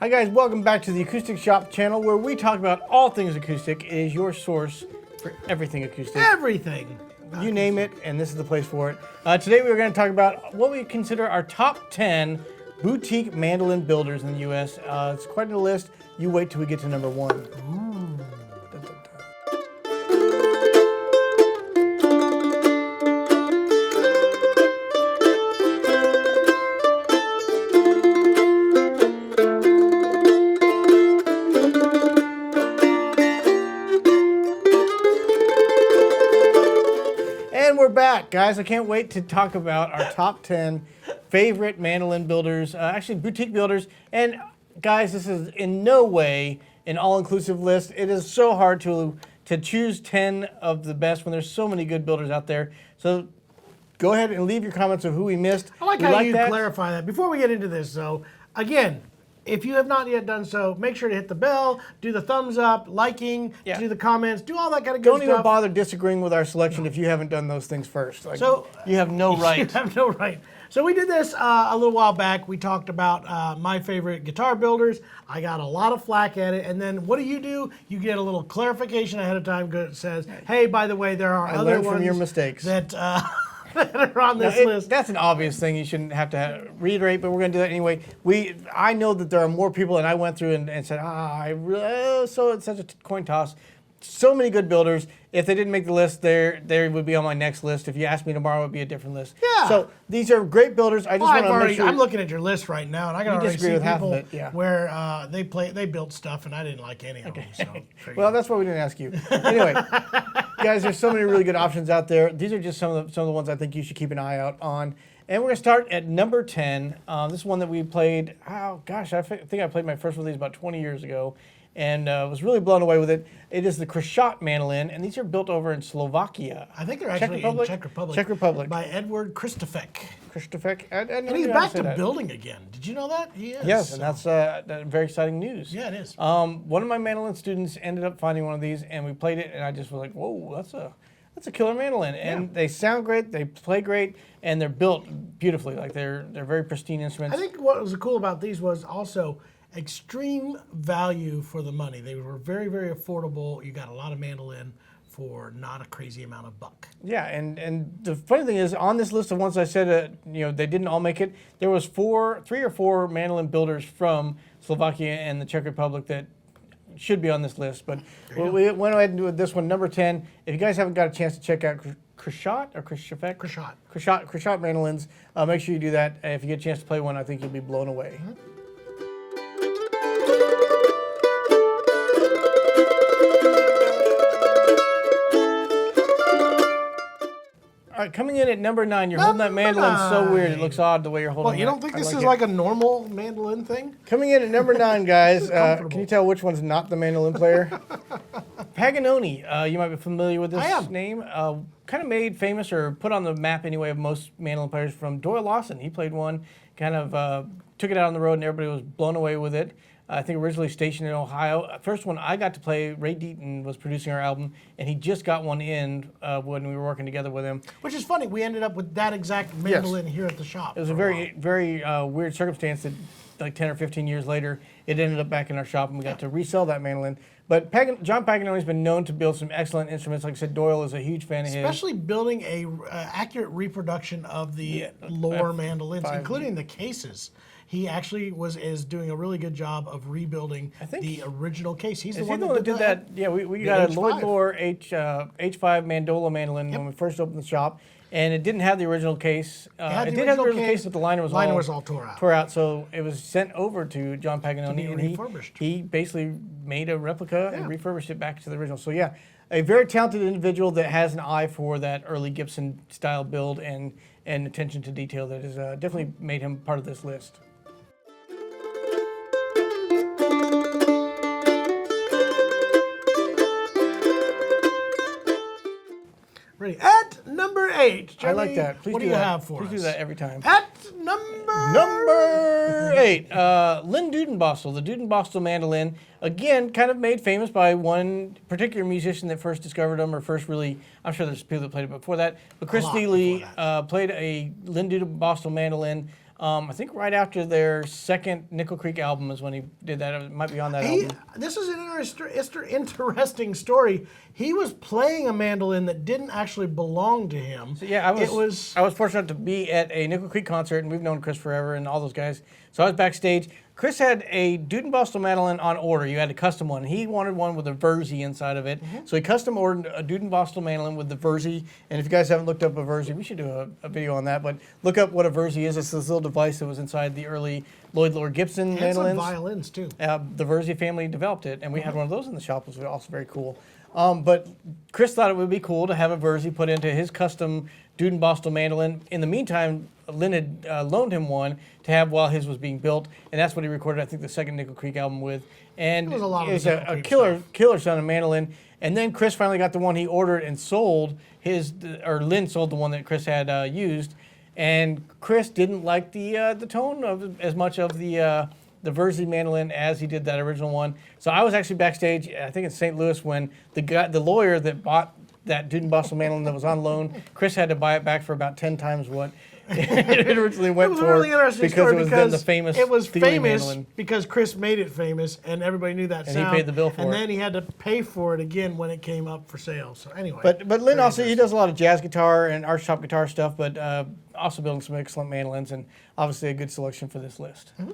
Hi guys, welcome back to the Acoustic Shop channel where we talk about all things acoustic. It is your source for everything acoustic. Everything. You name it, and this is the place for it. Today we're going to talk about what we consider our top 10 boutique mandolin builders in the U.S. It's quite a list. You wait till we get to number 1. Dun, dun, dun. And we're back, guys. I can't wait to talk about our top 10 favorite mandolin builders, actually boutique builders. And guys, this is in no way an all-inclusive list. It is so hard to choose 10 of the best when there's so many good builders out there. So go ahead and leave your comments of who we missed. I like how you clarify that. Before we get into this, though, again, if you have not yet done so, make sure to hit the bell, do the thumbs up, liking, do the comments, do all that kind of good stuff. Don't even bother disagreeing with our selection if you haven't done those things first. Like, so you have no right. You have no right. So we did this a little while back. We talked about my favorite guitar builders. I got a lot of flack at it. And then what do? You get a little clarification ahead of time that says, hey, by the way, there are other ones from your mistakes. that are on this list. That's an obvious thing you shouldn't have to reiterate, but we're going to do that anyway. I know that there are more people, and I went through and said, so it's such a coin toss. So many good builders. If they didn't make the list, they would be on my next list. If you asked me tomorrow, it would be a different list. Yeah. So these are great builders. I just want to make sure. I'm looking at your list right now, and I can already see people it, yeah. where they built stuff, and I didn't like any of them. So well, that's why we didn't ask you. Anyway, guys, there's so many really good options out there. These are just some of the ones I think you should keep an eye out on. And we're going to start at number 10. This is one that we played, I think I played my first one of these about 20 years ago. And was really blown away with it. It is the Shoppe mandolin, and these are built over in Slovakia. I think they're actually in Czech Republic. Czech Republic. By Edward Christofek. And he's back to building again. Did you know that? He is. Yes, and that's very exciting news. Yeah, it is. One of my mandolin students ended up finding one of these, and we played it, and I just was like, whoa, that's a killer mandolin. And they sound great, they play great, and they're built beautifully. Like they're very pristine instruments. I think what was cool about these was also extreme value for the money. They were very, very affordable. You got a lot of mandolin for not a crazy amount of buck. Yeah, and the funny thing is, on this list of ones I said, they didn't all make it. There was 3 or 4 mandolin builders from Slovakia and the Czech Republic that should be on this list. But we went ahead and do this one, number 10. If you guys haven't got a chance to check out Shoppe mandolins, make sure you do that. If you get a chance to play one, I think you'll be blown away. Mm-hmm. All right, coming in at number 9, you're holding that mandolin so weird. It looks odd the way you're holding it. Well, you don't think this is like a normal mandolin thing? Coming in at number 9, guys, can you tell which one's not the mandolin player? Paganoni. You might be familiar with this name. Kind of made famous or put on the map anyway of most mandolin players from Doyle Lawson. He played one, kind of took it out on the road, and everybody was blown away with it. I think originally stationed in Ohio. First one I got to play, Ray Deaton was producing our album, and he just got one in when we were working together with him. Which is funny. We ended up with that exact mandolin here at the shop. It was a very weird circumstance that like 10 or 15 years later, it ended up back in our shop, and we got to resell that mandolin. But John Paganoni's been known to build some excellent instruments. Like I said, Doyle is a huge fan of his. Especially building a accurate reproduction of the lower mandolins, including the cases. He actually is doing a really good job of rebuilding the original case. He's the one that did that. Yeah, we got a Lloyd Loar H5 Mandola mandolin when we first opened the shop, and it didn't have the original case. It did have the original case, but the liner was all tore out. So it was sent over to John Paganoni, and he basically made a replica and refurbished it back to the original. So yeah, a very talented individual that has an eye for that early Gibson style build and attention to detail that has definitely made him part of this list. Ready. At number 8, Jimmy, I like that. Please what do you have for us? Please do that every time. At number 8, Lynn Dudenbostel, the Dudenbostel mandolin. Again, kind of made famous by one particular musician that first discovered him, or first really, I'm sure there's people that played it before that, but Chris Thiele played a Lynn Dudenbostel mandolin Mm-hmm. I think right after their second Nickel Creek album is when he did that. It might be on that album. This is an interesting story. He was playing a mandolin that didn't actually belong to him. So, yeah, I was fortunate to be at a Nickel Creek concert, and we've known Chris forever and all those guys. So I was backstage. Chris had a Dudenbostel mandolin on order. You had a custom one. He wanted one with a Verzi inside of it. Mm-hmm. So he custom ordered a Dudenbostel mandolin with the Verzi. And if you guys haven't looked up a Verzi, we should do a video on that. But look up what a Verzi is. It's this little device that was inside the early Lloyd Lord Gibson mandolins. And some violins, too. The Verzi family developed it, and we had one of those in the shop. It was also very cool. But Chris thought it would be cool to have a Verzi put into his custom Dudenbostel mandolin. In the meantime, Lynn had loaned him one to have while his was being built, and that's what he recorded, I think, the second Nickel Creek album with. And it was a killer sounding mandolin. And then Chris finally got the one he ordered and sold Lynn sold the one that Chris had used, and Chris didn't like the tone of as much of the Verzi mandolin as he did that original one. So I was actually backstage, I think in St. Louis, when the lawyer that bought that Dudenbostel mandolin that was on loan, Chris had to buy it back for about 10 times what it originally went for. Really interesting because story it was then the famous it was famous mandolin. Because Chris made it famous and everybody knew that sound. And he paid the bill for it. And then he had to pay for it again when it came up for sale. So anyway. But Lynn also, he does a lot of jazz guitar and archtop guitar stuff, but also building some excellent mandolins, and obviously a good selection for this list. Mm-hmm.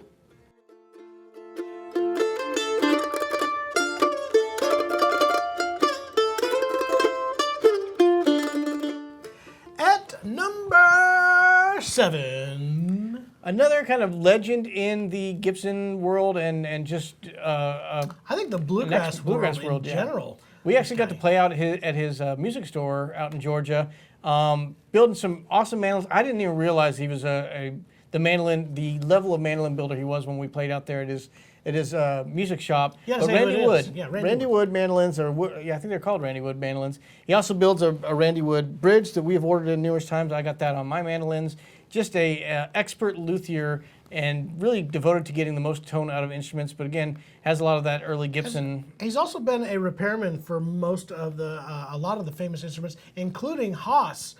Number 7. Another kind of legend in the Gibson world and just I think the bluegrass world in general. We actually got to play out at his music store out in Georgia, building some awesome mandolins. I didn't even realize he was the level of mandolin builder he was when we played out there at his music shop. Yeah, but Randy Wood. Yeah, Randy Wood mandolins, I think they're called Randy Wood mandolins. He also builds a Randy Wood bridge that we have ordered in numerous times. I got that on my mandolins. Just a expert luthier and really devoted to getting the most tone out of instruments, but again, has a lot of that early Gibson. He's also been a repairman for most of a lot of the famous instruments, including Haas.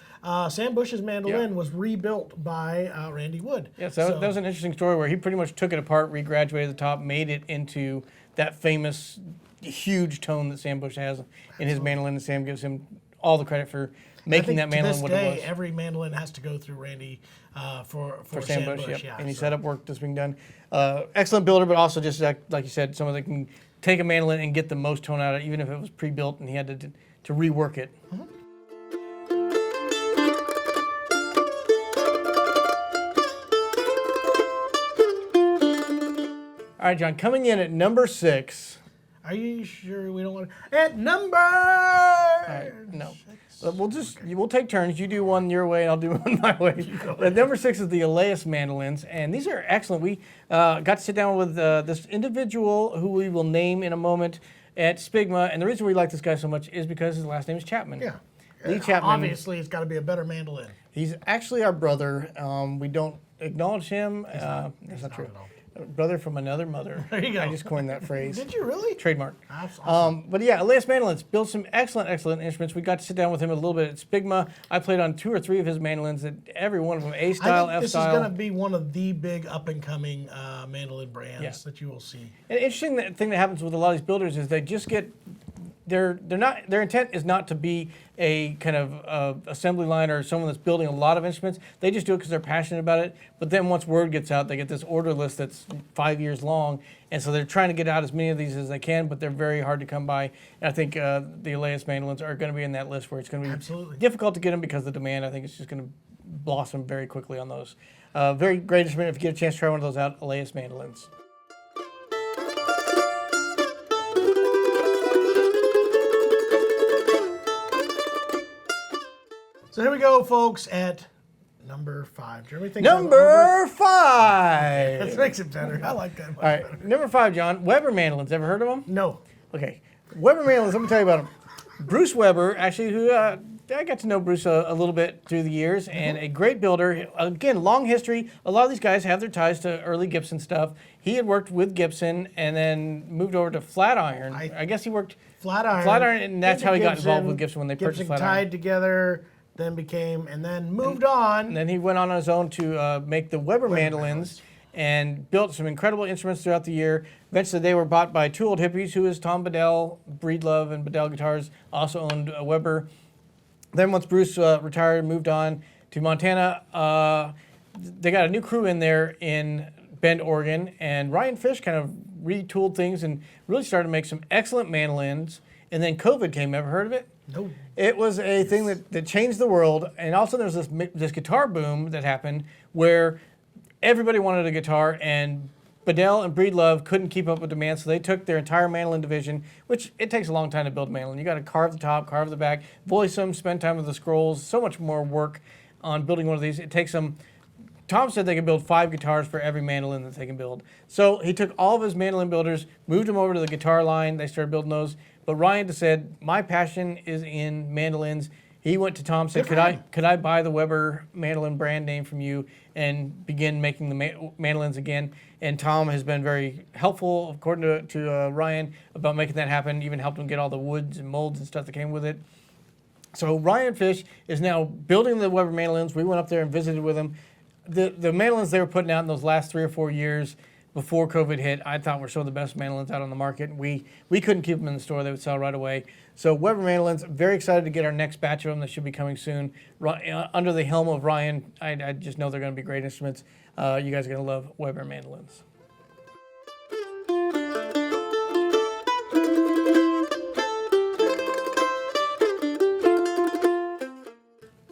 Sam Bush's mandolin was rebuilt by Randy Wood. Yeah, so that was an interesting story where he pretty much took it apart, regraduated the top, made it into that famous huge tone that Sam Bush has in his mandolin, and Sam gives him all the credit for making that mandolin what it was. To this day, every mandolin has to go through Randy for Sam Bush. Yep. Yeah, Any setup work that's being done. Excellent builder, but also just like you said, someone that can take a mandolin and get the most tone out of it, even if it was pre-built and he had to rework it. Mm-hmm. All right, John, coming in at number 6. Are you sure we don't want to? At number... No. We'll take turns. You do one your way, and I'll do one my way. Number 6 is the Ellis mandolins, and these are excellent. We got to sit down with this individual who we will name in a moment at Spigma, and the reason we like this guy so much is because his last name is Chapman. Yeah. Lee Chapman. Obviously, it's got to be a better mandolin. He's actually our brother. We don't acknowledge him. That's not true. Brother from another mother. There you go. I just coined that phrase. Did you really? Trademark. That's awesome. But yeah, Ellis mandolins built some excellent instruments. We got to sit down with him a little bit at Spigma. I played on 2 or 3 of his mandolins, every one of them A-style, F-style. This is going to be one of the big up-and-coming mandolin brands that you will see. An interesting thing that happens with a lot of these builders is they just get... Their intent is not to be a kind of assembly line or someone that's building a lot of instruments. They just do it because they're passionate about it. But then once word gets out, they get this order list that's 5 years long, and so they're trying to get out as many of these as they can. But they're very hard to come by. And I think the Ellis mandolins are going to be in that list where it's going to be difficult to get them because of the demand. I think it's just going to blossom very quickly on those. Very great instrument. If you get a chance to try one of those out, Ellis mandolins. So here we go, folks, at number 5. Do you ever think number 5. That makes it better. I like that much better. All right, number 5, John. Weber mandolins. Ever heard of them? No. Okay. Weber mandolins, let me tell you about them. Bruce Weber, actually, who I got to know Bruce a little bit through the years, and a great builder. Again, long history. A lot of these guys have their ties to early Gibson stuff. He had worked with Gibson and then moved over to Flatiron. I guess he worked Flatiron, and that's how he got involved with Gibson when they purchased Flatiron. Tied together and then moved on. And then he went on his own to make the Weber mandolins and built some incredible instruments throughout the year. Eventually, they were bought by two old hippies, who is Tom Bedell, Breedlove, and Bedell Guitars, also owned Weber. Then once Bruce retired, moved on to Montana, they got a new crew in there in Bend, Oregon, and Ryan Fish kind of retooled things and really started to make some excellent mandolins. And then COVID came. Ever heard of it? No. It was a thing that changed the world. And also there's this guitar boom that happened where everybody wanted a guitar, and Bedell and Breedlove couldn't keep up with demand, so they took their entire mandolin division, which it takes a long time to build a mandolin. You got to carve the top, carve the back, voice them, spend time with the scrolls. So much more work on building one of these. It takes them. Tom said they can build 5 guitars for every mandolin that they can build. So he took all of his mandolin builders, moved them over to the guitar line. They started building those. But Ryan just said, my passion is in mandolins. He went to Tom, said, could I buy the Weber mandolin brand name from you and begin making the mandolins again? And Tom has been very helpful, according to Ryan, about making that happen, even helped him get all the woods and molds and stuff that came with it. So Ryan Fish is now building the Weber mandolins. We went up there and visited with him. The mandolins they were putting out in those last 3 or 4 years before COVID hit, I thought were some of the best mandolins out on the market. We couldn't keep them in the store. They would sell right away. So Weber mandolins, very excited to get our next batch of them that should be coming soon. Under the helm of Ryan, I just know they're going to be great instruments. You guys are going to love Weber mandolins.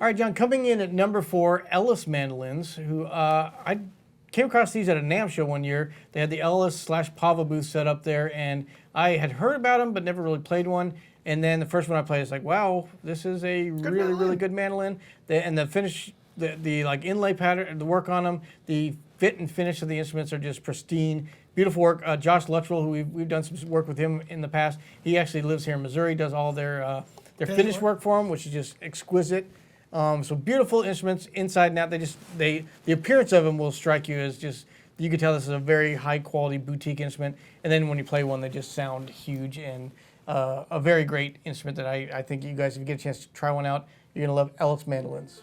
All right, John, coming in at number 4, Ellis mandolins, who I came across these at a NAMM show one year. They had the Ellis/Pava booth set up there, and I had heard about them but never really played one. And then the first one I played, it's like, wow, this is a really good mandolin. And the finish, the like inlay pattern, the work on them, the fit and finish of the instruments are just pristine. Beautiful work. Josh Luttrell, who we've done some work with him in the past, he actually lives here in Missouri, does all their finish work for them, which is just exquisite. So beautiful instruments inside and out. The appearance of them will strike you as just, you can tell this is a very high quality boutique instrument. And then when you play one, they just sound huge, and a very great instrument that I think you guys, if you get a chance to try one out, you're gonna love Ellis mandolins.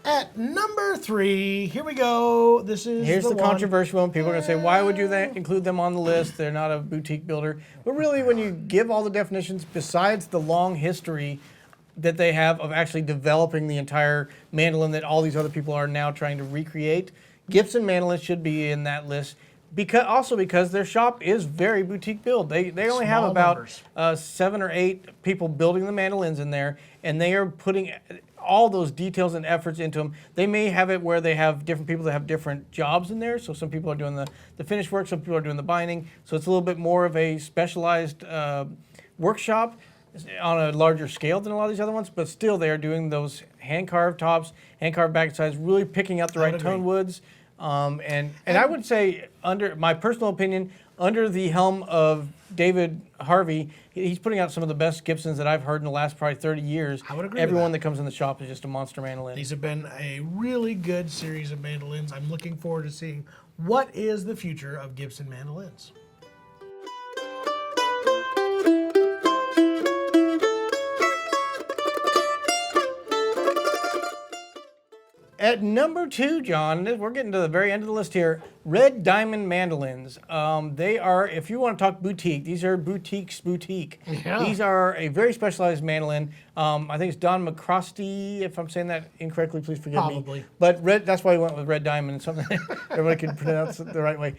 At number 3, here we go. Here's the controversial one. People are going to say, why would you include them on the list? They're not a boutique builder. But really, when you give all the definitions, besides the long history that they have of actually developing the entire mandolin that all these other people are now trying to recreate, Gibson mandolins should be in that list. Because their shop is very boutique build. They only have about 7 or 8 people building the mandolins in there, and they are putting all those details and efforts into them. They may have it where they have different people that have different jobs in there. So some people are doing the finish work, some people are doing the binding. So it's a little bit more of a specialized workshop on a larger scale than a lot of these other ones. But still, they are doing those hand-carved tops, hand-carved back sides, really picking out the right tone woods. And I would say, under my personal opinion, under the helm of David Harvey, he's putting out some of the best Gibsons that I've heard in the last probably 30 years. I would agree. Everyone that comes in the shop is just a monster mandolin. These have been a really good series of mandolins. I'm looking forward to seeing what is the future of Gibson mandolins. At number 2, John, we're getting to the very end of the list here, Red Diamond mandolins. They are, if you want to talk boutique, these are boutiques boutique. Yeah. These are a very specialized mandolin. I think it's Don McCrosty. If I'm saying that incorrectly, please forgive me. Probably. But that's why he went with Red Diamond, something everybody could pronounce it the right way.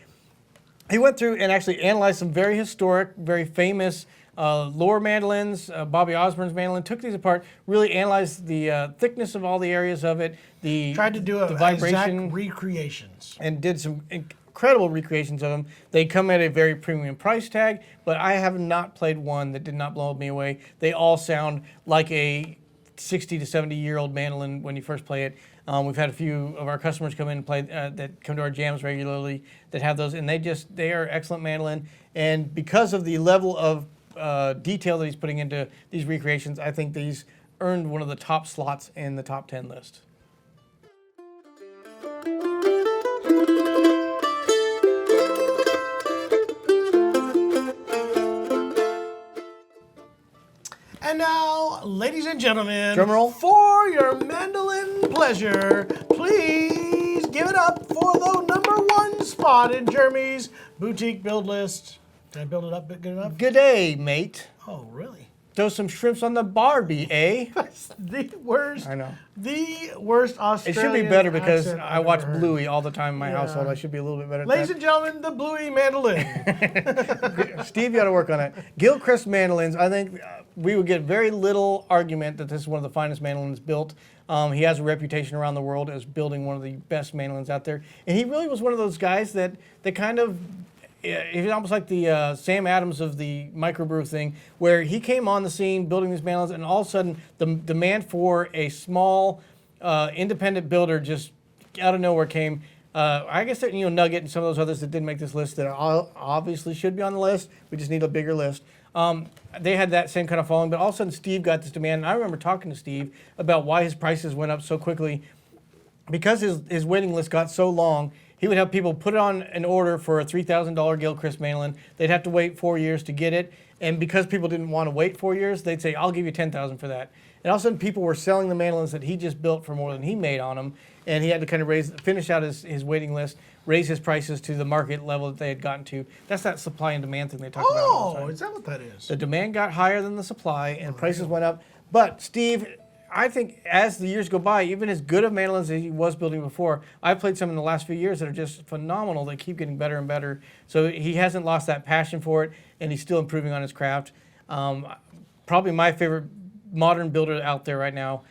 He went through and actually analyzed some very historic, very famous lower mandolins. Bobby Osborne's mandolin, took these apart, really analyzed the thickness of all the areas of it, tried to do the vibration, exact recreations, and did some incredible recreations of them. They come at a very premium price tag, but I have not played one that did not blow me away. They all sound like a 60 to 70-year-old mandolin when you first play it. We've had a few of our customers come in and play that come to our jams regularly that have those, and they are excellent mandolin. And because of the level of detail that he's putting into these recreations, I think these earned one of the top slots in the top 10 list. now, ladies and gentlemen, drum roll, for your mandolin pleasure, please give it up for the #1 spot in Jeremy's boutique build list. Did I build it up good enough? Good day, mate. Oh, really? Throw some shrimps on the Barbie, eh? That's the worst. I know. The worst Australian. It should be better because I watch heard. Bluey all the time in my household. I should be a little bit better at Ladies that. and gentlemen, the Bluey mandolin. Steve, you got to work on it. Gilchrist mandolins, I think we would get very little argument that this is one of the finest mandolins built. He has a reputation around the world as building one of the best mandolins out there. And he really was one of those guys that kind of, it's almost like the Sam Adams of the microbrew thing, where he came on the scene building these mandolins, and all of a sudden the demand for a small independent builder just out of nowhere came. I guess that, Nugget and some of those others that didn't make this list that obviously should be on the list. We just need a bigger list. They had that same kind of following, but all of a sudden Steve got this demand. And I remember talking to Steve about why his prices went up so quickly. Because his waiting list got so long, he would have people put it on an order for a $3,000 Gilchrist mandolin. They'd have to wait 4 years to get it. And because people didn't want to wait 4 years, they'd say, I'll give you $10,000 for that. And all of a sudden people were selling the mandolins that he just built for more than he made on them. And he had to kind of finish out his waiting list, raise his prices to the market level that they had gotten to. That's that supply and demand thing they talk about all the time. Oh, is that what that is? The demand got higher than the supply, and prices went up. But Steve, I think as the years go by, even as good of mandolins as he was building before, I've played some in the last few years that are just phenomenal. They keep getting better and better. So he hasn't lost that passion for it, and he's still improving on his craft. Probably my favorite modern builder out there right now,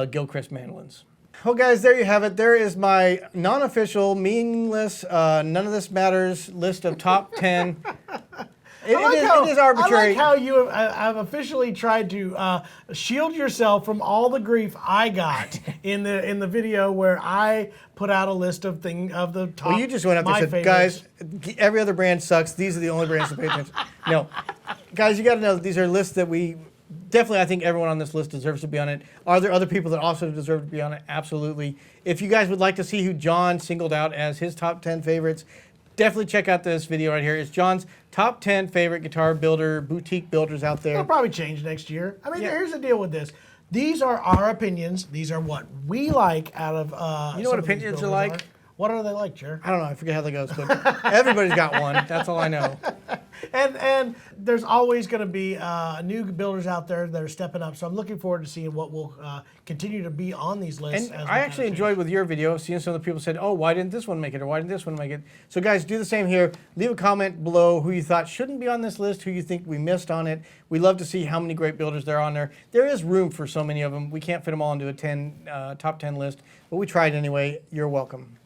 Gilchrist mandolins. Well, guys, there you have it. There is my non-official, meaningless, none of this matters list of top 10. It is arbitrary. I like how you have officially tried to shield yourself from all the grief I got in the video where I put out a list of the top. Well, you just went up there and said, guys, every other brand sucks. These are the only brands to pay attention. No, guys, you got to know that these are lists that we definitely. I think everyone on this list deserves to be on it. Are there other people that also deserve to be on it? Absolutely. If you guys would like to see who John singled out as his top 10 favorites, definitely check out this video right here. It's John's top 10 favorite guitar builder, boutique builders out there. It'll probably change next year. I mean, here's the deal with this. These are our opinions. These are what we like out of you know what opinions are like? What are they like, Jer? I don't know. I forget how that goes, but everybody's got one. That's all I know. And there's always going to be new builders out there that are stepping up. So I'm looking forward to seeing what will continue to be on these lists. And I actually enjoyed with your video seeing some of the people said, oh, why didn't this one make it? Or why didn't this one make it? So guys, do the same here. Leave a comment below who you thought shouldn't be on this list, who you think we missed on it. We love to see how many great builders there are on there. There is room for so many of them. We can't fit them all into a top 10 list, but we tried anyway. You're welcome.